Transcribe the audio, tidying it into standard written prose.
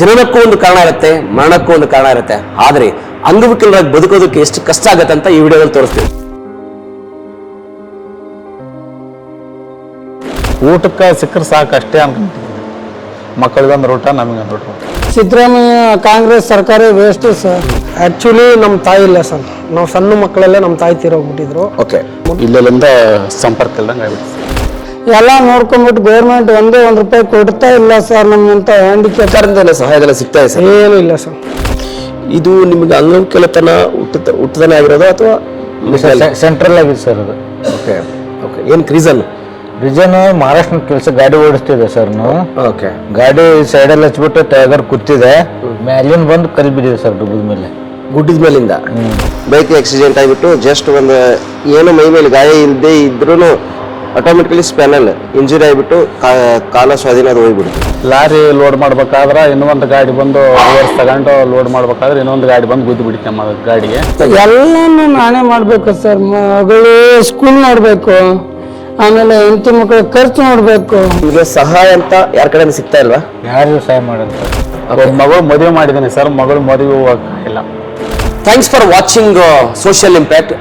ಜನನಕ್ಕೂ ಒಂದು ಕಾರಣ ಇರುತ್ತೆ, ಮರಣಕ್ಕೂ ಒಂದು ಕಾರಣ ಇರುತ್ತೆ. ಆದರೆ ಅಂಗವಿಕಲರಾಗಿ ಬದುಕೋದಕ್ಕೆ ಎಷ್ಟು ಕಷ್ಟ ಆಗತ್ತೆ ಅಂತ ಈ ವಿಡಿಯೋದಲ್ಲಿ ತೋರಿಸ್ತೀವಿ. ಊಟಕ್ಕೆ ಸಿಕ್ಕರೆ ಸಾಕು ಅಷ್ಟೇ ಅನ್ಕೊಂತೀನಿ. ಮಕ್ಕಳಿಗೊಂದು ಊಟ, ನಮಗೊಂದು ಊಟ. ಸಿದ್ದರಾಮಯ್ಯ ಕಾಂಗ್ರೆಸ್ ಸರ್ಕಾರ ವೇಸ್ಟ್ ಸರ್. ಆ್ಯಕ್ಚುಲಿ ನಮ್ಮ ತಾಯಿ ಇಲ್ಲ ಸರ್, ನಾವು ಸಣ್ಣ ಮಕ್ಕಳಲ್ಲೇ ನಮ್ಮ ತಾಯಿ ತೀರೋಗ್ಬಿಟ್ಟಿದ್ರು. ಓಕೆ, ಇಲ್ಲೆಲ್ಲಿಂದ ಸಂಪರ್ಕ ಇಲ್ದಂಗೆ ಆಗ್ಬಿಟ್ಟು ಎಲ್ಲ ನೋಡ್ಕೊಂಡ್ಬಿಟ್ಟು ಗೌರ್ಮೆಂಟ್ ಒಂದೇ ₹1 ಕೊಡ್ತಾ ಇಲ್ಲ ಸರ್. ನಮ್ಮಂತ ಹ್ಯಾಂಡಿಕ್ಯಾಪ್ ಸರ್ಕಾರದಿಂದ ಸಹಾಯಧನ ಸಿಗ್ತಾ ಇದೆ ಸರ್? ಏನೂ ಇಲ್ಲ ಸರ್. ಇದು ನಿಮಗೆ ಅಂಗವಿಕಲತನ ಹುಟ್ಟದನೇ ಆಗಿರೋದು ಅಥವಾ ಸೆಂಟ್ರಲ್ ಆಗಿದೆ ಸರ್ ಅದು. ಓಕೆ ಓಕೆ, ಏನು ರೀಸನ್? ಮಹಾರಾಷ್ಟ್ರ ಕೆಲಸ ಗಾಡಿ ಓಡಿಸ್ತಿದೆ ಸರ್. ಓಕೆ, ಗಾಡಿ ಸೈಡಲ್ಲಿ ಹಚ್ಬಿಟ್ಟು ಟೈಗರ್ ಕೂತಿದೆ, ಮ್ಯಾಲಿನ ಬಂದು ಕಲ್ ಬಿದ್ದಿದೆ ಸರ್ ಡುಬ್ಬದ ಮೇಲೆ. ಗುಡ್ಡಿದ ಮೇಲಿಂದ ಬೈಕ್ ಆಕ್ಸಿಡೆಂಟ್ ಆಗಿಬಿಟ್ಟು ಜಸ್ಟ್ ಒಂದು ಏನು ಮೈ ಮೇಲೆ ಗಾಯ ಇಲ್ಲದೆ ಇದ್ರೂ ಆಟೋಮೆಟಿಕಲಿ ಸ್ಪೈನಲ್ ಇಂಜುರಿ ಆಗಿಬಿಟ್ಟು ಕಾಲ ಸ್ವಾಧೀನ ಅದು ಹೋಗ್ಬಿಡ್ತು. ಲಾರಿ ಲೋಡ್ ಮಾಡ್ಬೇಕಾದ್ರೆ ಇನ್ನೊಂದು ಗಾಡಿ ಬಂದು ರಿವರ್ಸ್ ತಗೊಂಡು ಲೋಡ್ ಮಾಡ್ಬೇಕಾದ್ರೆ ಇನ್ನೊಂದು ಗಾಡಿ ಬಂದು ಗುದ್ದು ಬಿಡುತ್ತೆ ಗಾಡಿಗೆ. ಎಲ್ಲನೂ ನಾನೇ ಮಾಡಬೇಕು ಸರ್. ಮಗಳು ಸ್ಕೂಲ್ ನೋಡಬೇಕು, ಆಮೇಲೆ ಹೆಂಡತಿ ಮಕ್ಕಳ ಖರ್ಚು ನೋಡಬೇಕು. ಈಗ ಸಹಾಯ ಅಂತ ಯಾರ ಕಡೆ ಸಿಗ್ತಾ ಇಲ್ವಾ? ಯಾರಿಗೂ ಸಹಾಯ ಮಾಡಲ್ಲ ಸರ್. ಮಗಳು ಮದುವೆ ಮಾಡಿದ್ದಾನೆ ಸರ್, ಮಗಳು ಮದುವೆ ಹೋಗಕ್ಕೆ ಇಲ್ಲ. Thanks for watching social impact.